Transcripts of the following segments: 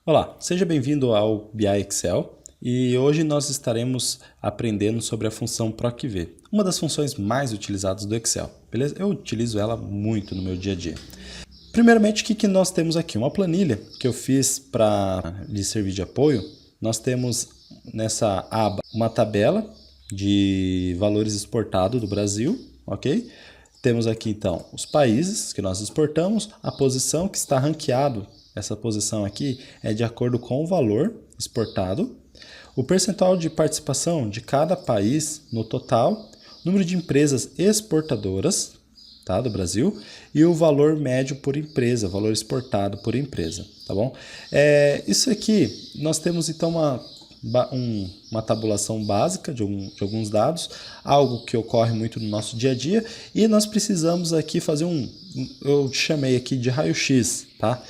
Olá, seja bem-vindo ao BI Excel e hoje nós estaremos aprendendo sobre a função PROC-V, uma das funções mais utilizadas do Excel, beleza? Eu utilizo ela muito no meu dia a dia. Primeiramente, o que nós temos aqui? Uma planilha que eu fiz para lhe servir de apoio. Nós temos nessa aba uma tabela de valores exportados do Brasil, ok? Temos aqui então os países que nós exportamos, a posição que está ranqueado. Essa posição aqui é de acordo com o valor exportado, o percentual de participação de cada país no total, número de empresas exportadoras, tá, do Brasil, e o valor médio por empresa, valor exportado por empresa, tá bom? Isso aqui, nós temos então uma tabulação básica de alguns dados, algo que ocorre muito no nosso dia a dia, e nós precisamos aqui fazer eu chamei aqui de raio-x, tá?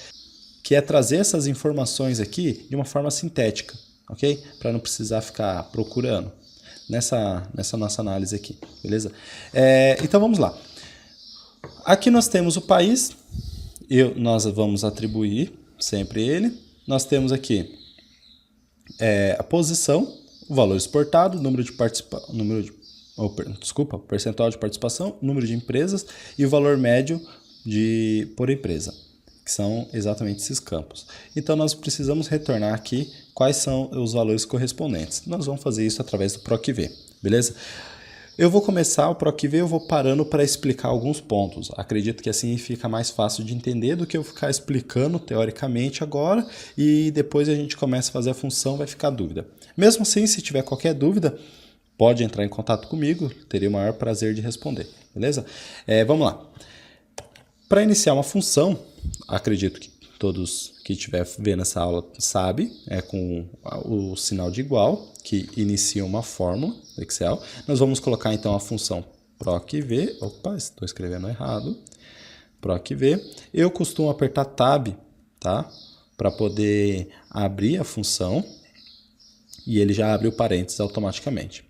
Que é trazer essas informações aqui de uma forma sintética, ok? Para não precisar ficar procurando nessa nossa análise aqui, beleza? Então vamos lá. Aqui nós temos o país, nós vamos atribuir sempre ele. Nós temos aqui a posição, o valor exportado, percentual de participação, número de empresas e o valor médio por empresa, que são exatamente esses campos. Então, nós precisamos retornar aqui quais são os valores correspondentes. Nós vamos fazer isso através do PROC-V, beleza? Eu vou começar o PROC-V, eu vou parando para explicar alguns pontos. Acredito que assim fica mais fácil de entender do que eu ficar explicando teoricamente agora e depois a gente começa a fazer a função, vai ficar dúvida. Mesmo assim, se tiver qualquer dúvida, pode entrar em contato comigo, teria o maior prazer de responder, beleza? Vamos lá. Para iniciar uma função, acredito que todos que estiver vendo essa aula sabem, é com o sinal de igual, que inicia uma fórmula do Excel. Nós vamos colocar então a função PROC-V, opa, estou escrevendo errado, PROC-V. Eu costumo apertar Tab, tá? Para poder abrir a função e ele já abre o parênteses automaticamente.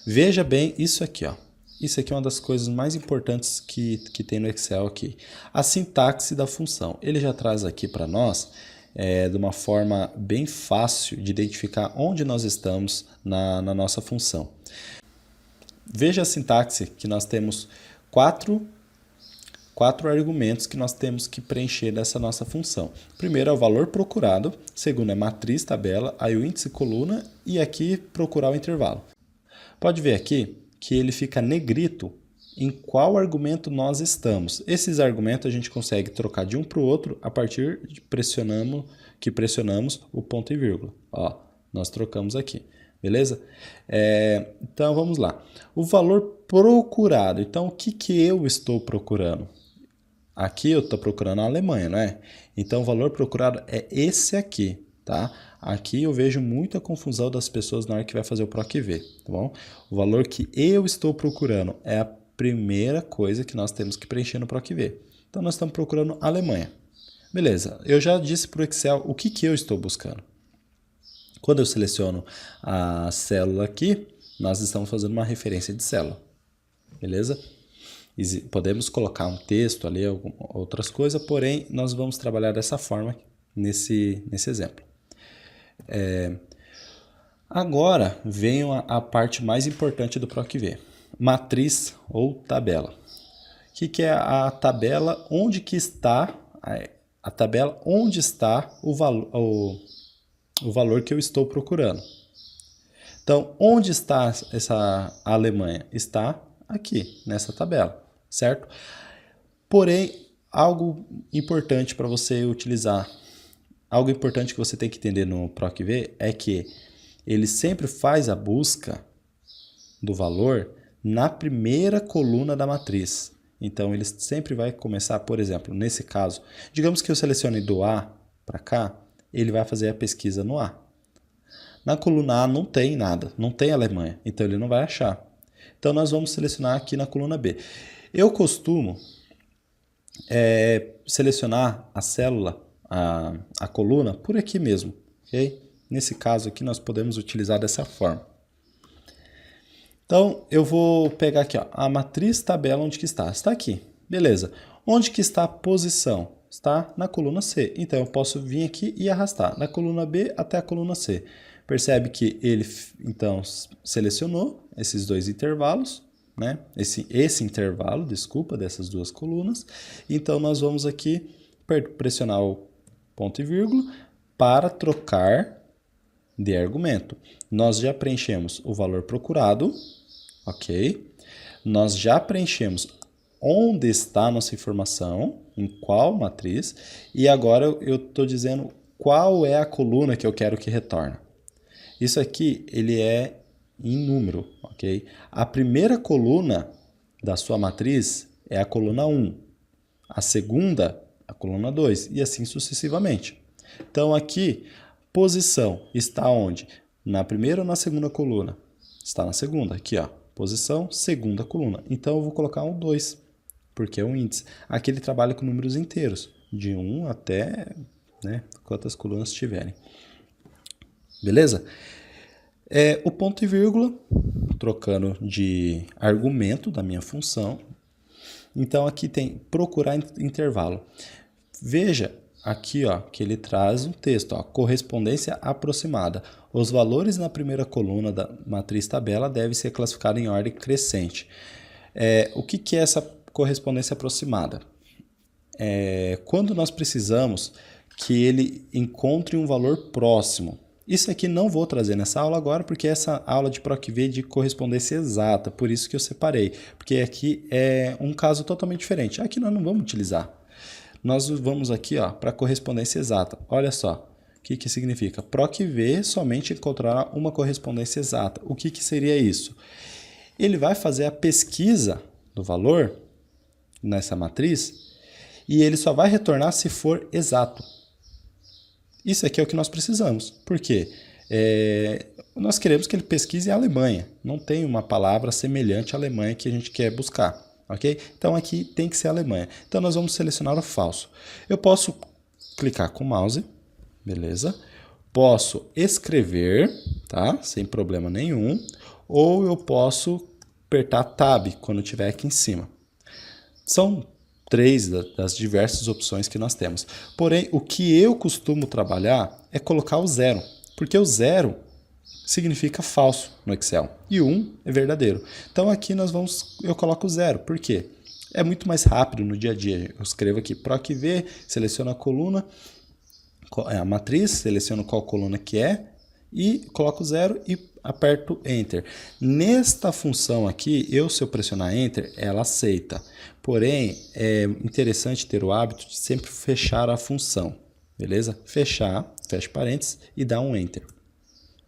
Veja bem isso aqui, ó. Isso aqui é uma das coisas mais importantes que tem no Excel aqui. A sintaxe da função. Ele já traz aqui para nós de uma forma bem fácil de identificar onde nós estamos na nossa função. Veja a sintaxe que nós temos quatro argumentos que nós temos que preencher dessa nossa função. Primeiro é o valor procurado, segundo é matriz, tabela, aí o índice, coluna e aqui procurar o intervalo. Pode ver aqui que ele fica negrito em qual argumento nós estamos. Esses argumentos a gente consegue trocar de um para o outro a partir de pressionamos o ponto e vírgula. Ó, nós trocamos aqui, beleza? Então vamos lá. O valor procurado. Então o que eu estou procurando? Aqui eu estou procurando a Alemanha, não é? Então o valor procurado é esse aqui, tá? Aqui eu vejo muita confusão das pessoas na hora que vai fazer o PROC-V, tá bom? O valor que eu estou procurando é a primeira coisa que nós temos que preencher no PROC-V. Então nós estamos procurando a Alemanha. Beleza, eu já disse para o Excel o que eu estou buscando. Quando eu seleciono a célula aqui, nós estamos fazendo uma referência de célula, beleza? Podemos colocar um texto ali, outras coisas, porém nós vamos trabalhar dessa forma nesse exemplo. Agora vem a parte mais importante do PROC-V, matriz ou tabela. O que é a tabela? Onde que está a tabela? Onde está o valor que eu estou procurando? Então, onde está essa Alemanha? Está aqui nessa tabela, certo? Porém, algo importante para você utilizar. Algo importante que você tem que entender no PROC-V é que ele sempre faz a busca do valor na primeira coluna da matriz. Então, ele sempre vai começar, por exemplo, nesse caso, digamos que eu selecione do A para cá, ele vai fazer a pesquisa no A. Na coluna A não tem nada, não tem Alemanha, então ele não vai achar. Então, nós vamos selecionar aqui na coluna B. Eu costumo selecionar a célula, a coluna por aqui mesmo, ok? Nesse caso aqui nós podemos utilizar dessa forma. Então eu vou pegar aqui, ó, a matriz tabela onde que está? Está aqui, beleza. Onde que está a posição? está na coluna C. Então, eu posso vir aqui e arrastar da coluna B até a coluna C. Percebe que ele, então, selecionou esses dois intervalos, né? Esse intervalo, desculpa, dessas duas colunas. Então, nós vamos aqui pressionar o ponto e vírgula para trocar de argumento. Nós já preenchemos o valor procurado, ok? Nós já preenchemos onde está a nossa informação, em qual matriz, e agora eu estou dizendo qual é a coluna que eu quero que retorne. Isso aqui, ele é em número, ok? A primeira coluna da sua matriz é a coluna 1, a segunda, a coluna 2, e assim sucessivamente. Então, aqui, posição está onde? Na primeira ou na segunda coluna? Está na segunda, aqui, ó. Posição, segunda coluna. Então, eu vou colocar um 2, porque é um índice. Aqui ele trabalha com números inteiros, de 1 até, né, quantas colunas tiverem. Beleza? O ponto e vírgula, trocando de argumento da minha função. Então, aqui tem procurar intervalo. Veja aqui, ó, que ele traz um texto, ó, correspondência aproximada. Os valores na primeira coluna da matriz tabela devem ser classificados em ordem crescente. O que é essa correspondência aproximada? Quando nós precisamos que ele encontre um valor próximo. Isso aqui não vou trazer nessa aula agora, porque essa aula de PROC-V é de correspondência exata, por isso que eu separei. Porque aqui é um caso totalmente diferente. Aqui nós não vamos utilizar. Nós vamos aqui para correspondência exata. Olha só, o que significa? PROC-V somente encontrará uma correspondência exata. O que seria isso? Ele vai fazer a pesquisa do valor nessa matriz e ele só vai retornar se for exato. Isso aqui é o que nós precisamos. Por quê? Nós queremos que ele pesquise a Alemanha. Não tem uma palavra semelhante à Alemanha que a gente quer buscar. Ok? Então aqui tem que ser Alemanha. Então nós vamos selecionar o falso. Eu posso clicar com o mouse, beleza? Posso escrever, tá? Sem problema nenhum. Ou eu posso apertar Tab quando estiver aqui em cima. São 3 das diversas opções que nós temos. Porém, o que eu costumo trabalhar é colocar o 0, porque o 0 significa falso no Excel e 1 é verdadeiro. Então aqui eu coloco o 0, por quê? É muito mais rápido no dia a dia. Eu escrevo aqui PROC-V, seleciono a coluna, a matriz, seleciono qual coluna que é e coloco 0 e aperto Enter. Nesta função aqui, se eu pressionar Enter, ela aceita. Porém, é interessante ter o hábito de sempre fechar a função, beleza? Fecha parênteses e dá um Enter,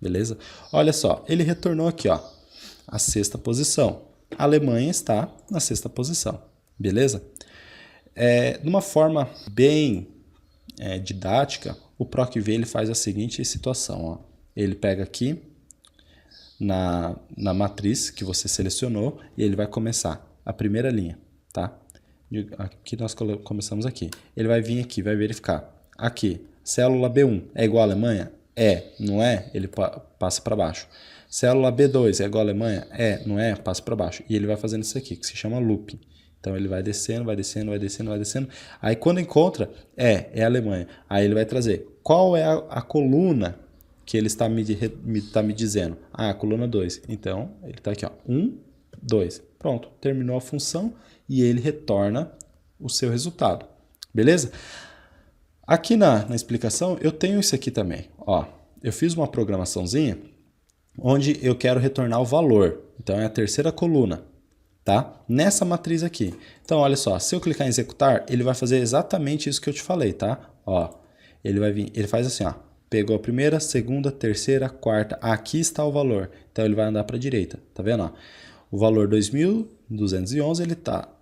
beleza? Olha só, ele retornou aqui, ó, a 6ª posição. A Alemanha está na 6ª posição, beleza? De uma forma bem didática, o PROC-V ele faz a seguinte situação, ó. Ele pega aqui na matriz que você selecionou e ele vai começar a primeira linha, tá? Aqui nós começamos aqui. Ele vai vir aqui, vai verificar. Aqui, célula B1 é igual à Alemanha? Não é? Ele passa para baixo. Célula B2 é igual à Alemanha? Não é? Passa para baixo. E ele vai fazendo isso aqui, que se chama looping. Então ele vai descendo, vai descendo, vai descendo, vai descendo. Aí quando encontra, é a Alemanha. Aí ele vai trazer qual é a coluna que ele está me dizendo. A coluna 2. Então, ele está aqui, ó, 1, 2. Pronto, terminou a função e ele retorna o seu resultado. Beleza? Aqui na explicação, eu tenho isso aqui também. Ó, eu fiz uma programaçãozinha onde eu quero retornar o valor. Então, é a 3ª coluna, tá? Nessa matriz aqui. Então, olha só, se eu clicar em executar, ele vai fazer exatamente isso que eu te falei, tá? Ó, ele faz assim, ó. Pegou a primeira, segunda, terceira, quarta. Aqui está o valor. Então, ele vai andar para a direita. Tá vendo? Ó? O valor 2.211,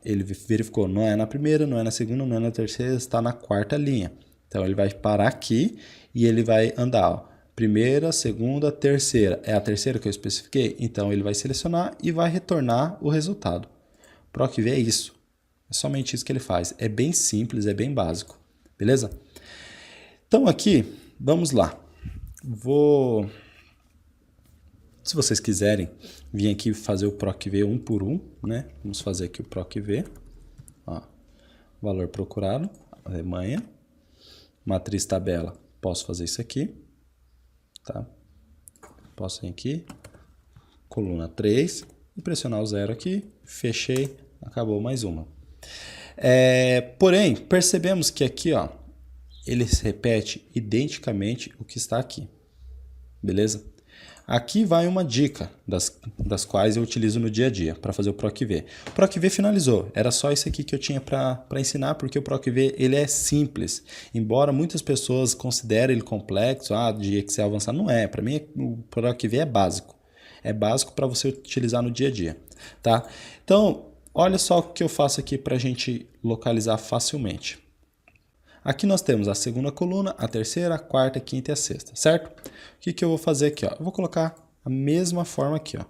ele verificou. Não é na primeira, não é na segunda, não é na terceira. Está na 4ª linha. Então, ele vai parar aqui e ele vai andar. Ó. Primeira, segunda, terceira. É a terceira que eu especifiquei? Então, ele vai selecionar e vai retornar o resultado. PROC-V é isso. É somente isso que ele faz. É bem simples, é bem básico. Beleza? Então, aqui... Vamos lá. Se vocês quiserem vir aqui fazer o PROC-V um por um, né? Vamos fazer aqui o PROC-V. Ó, valor procurado. Alemanha, matriz tabela, posso fazer isso aqui, tá? Posso vir aqui, coluna 3, e pressionar o 0 aqui, fechei, acabou mais uma. Porém, percebemos que aqui, ó, ele se repete identicamente o que está aqui, beleza? Aqui vai uma dica das quais eu utilizo no dia a dia para fazer o PROC-V. O PROC-V finalizou, era só isso aqui que eu tinha para ensinar, porque o PROC-V ele é simples, embora muitas pessoas considerem ele complexo, de Excel avançado, não é, para mim o PROC-V é básico para você utilizar no dia a dia, tá? Então, olha só o que eu faço aqui para a gente localizar facilmente. Aqui nós temos a segunda coluna, a terceira, a quarta, a quinta e a sexta, certo? O que eu vou fazer aqui? Ó? Eu vou colocar a mesma forma aqui, ó.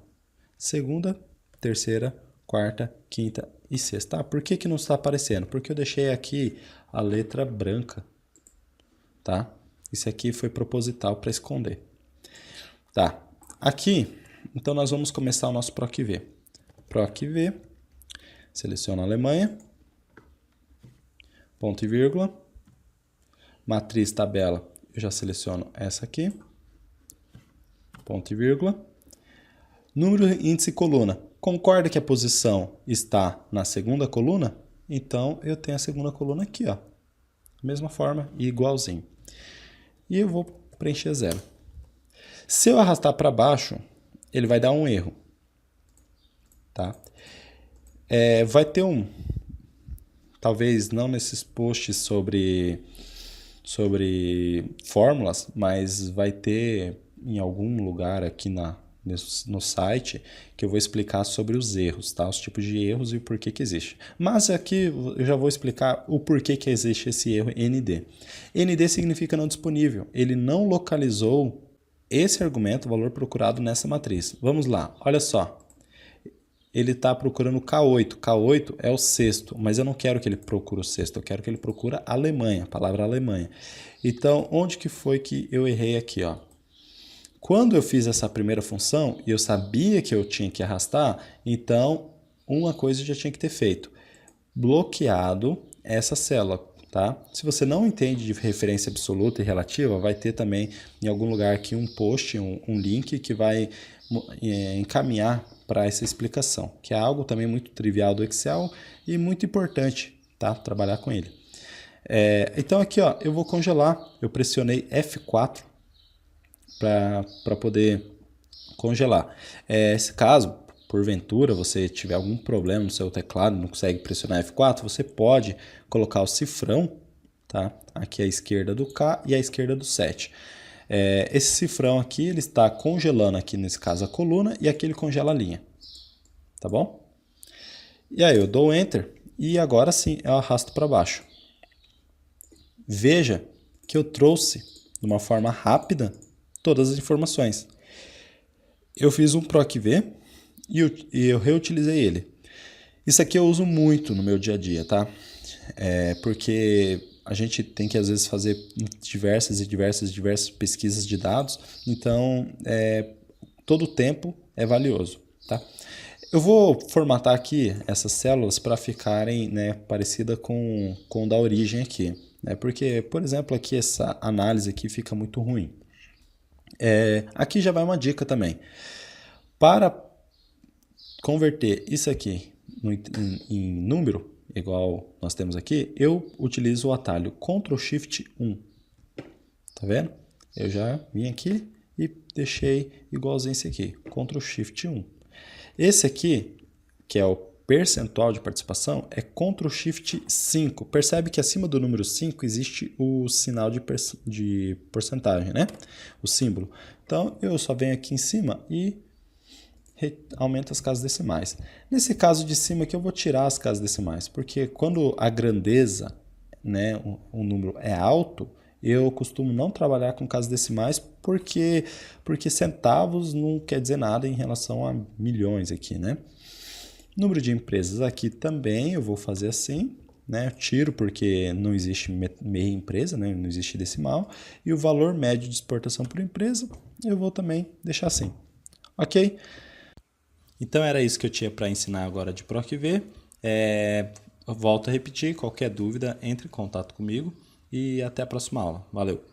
Segunda, terceira, quarta, quinta e sexta. Tá? Por que não está aparecendo? Porque eu deixei aqui a letra branca, tá? Isso aqui foi proposital para esconder. Tá, aqui, então nós vamos começar o nosso PROC-V. PROC-V, seleciono a Alemanha, ponto e vírgula. Matriz tabela, eu já seleciono essa aqui, ponto e vírgula. Número, índice e coluna. Concorda que a posição está na segunda coluna? Então, eu tenho a segunda coluna aqui, ó. Mesma forma, igualzinho. E eu vou preencher 0. Se eu arrastar para baixo, ele vai dar um erro. Tá? Vai ter talvez não nesses posts sobre fórmulas, mas vai ter em algum lugar aqui no site que eu vou explicar sobre os erros, tá? Os tipos de erros e o porquê que existe. Mas aqui eu já vou explicar o porquê que existe esse erro ND. ND significa não disponível. Ele não localizou esse argumento, o valor procurado nessa matriz. Vamos lá, olha só. Ele está procurando K8. K8 é o sexto, mas eu não quero que ele procure o sexto, eu quero que ele procure Alemanha, a palavra Alemanha. Então, onde que foi que eu errei aqui? Ó? Quando eu fiz essa primeira função e eu sabia que eu tinha que arrastar, então uma coisa eu já tinha que ter feito. Bloqueado essa célula. Tá? Se você não entende de referência absoluta e relativa, vai ter também em algum lugar aqui um post, um link que vai encaminhar para essa explicação, que é algo também muito trivial do Excel e muito importante, tá? Trabalhar com ele. Então aqui, ó, eu vou congelar, eu pressionei F4 para poder congelar. Esse caso, porventura você tiver algum problema no seu teclado, não consegue pressionar F4, você pode colocar o cifrão, tá? Aqui à esquerda do K e à esquerda do 7. Esse cifrão aqui, ele está congelando aqui, nesse caso, a coluna, e aqui ele congela a linha. Tá bom? E aí eu dou Enter, e agora sim eu arrasto para baixo. Veja que eu trouxe, de uma forma rápida, todas as informações. Eu fiz um PROC-V e eu reutilizei ele. Isso aqui eu uso muito no meu dia a dia, tá? Porque a gente tem que, às vezes, fazer diversas pesquisas de dados, então todo o tempo é valioso, tá? Eu vou formatar aqui essas células para ficarem, né, parecida com o da origem aqui, né? Porque, por exemplo, aqui essa análise aqui fica muito ruim. Aqui já vai uma dica também. Para converter isso aqui em número, igual nós temos aqui, eu utilizo o atalho Ctrl+Shift+1. Tá vendo? Eu já vim aqui e deixei igualzinho esse aqui, Ctrl+Shift+1. Esse aqui, que é o percentual de participação, é Ctrl+Shift+5. Percebe que acima do número 5 existe o sinal de porcentagem, né? O símbolo. Então, eu só venho aqui em cima e aumenta as casas decimais. Nesse caso de cima aqui eu vou tirar as casas decimais, porque quando a grandeza, né, um número é alto, eu costumo não trabalhar com casas decimais porque centavos não quer dizer nada em relação a milhões aqui, né? Número de empresas aqui também eu vou fazer assim, né? Eu tiro porque não existe meia empresa, né? Não existe decimal. E o valor médio de exportação por empresa eu vou também deixar assim, ok? Então era isso que eu tinha para ensinar agora de PROC-V. Eu volto a repetir, qualquer dúvida, entre em contato comigo e até a próxima aula. Valeu!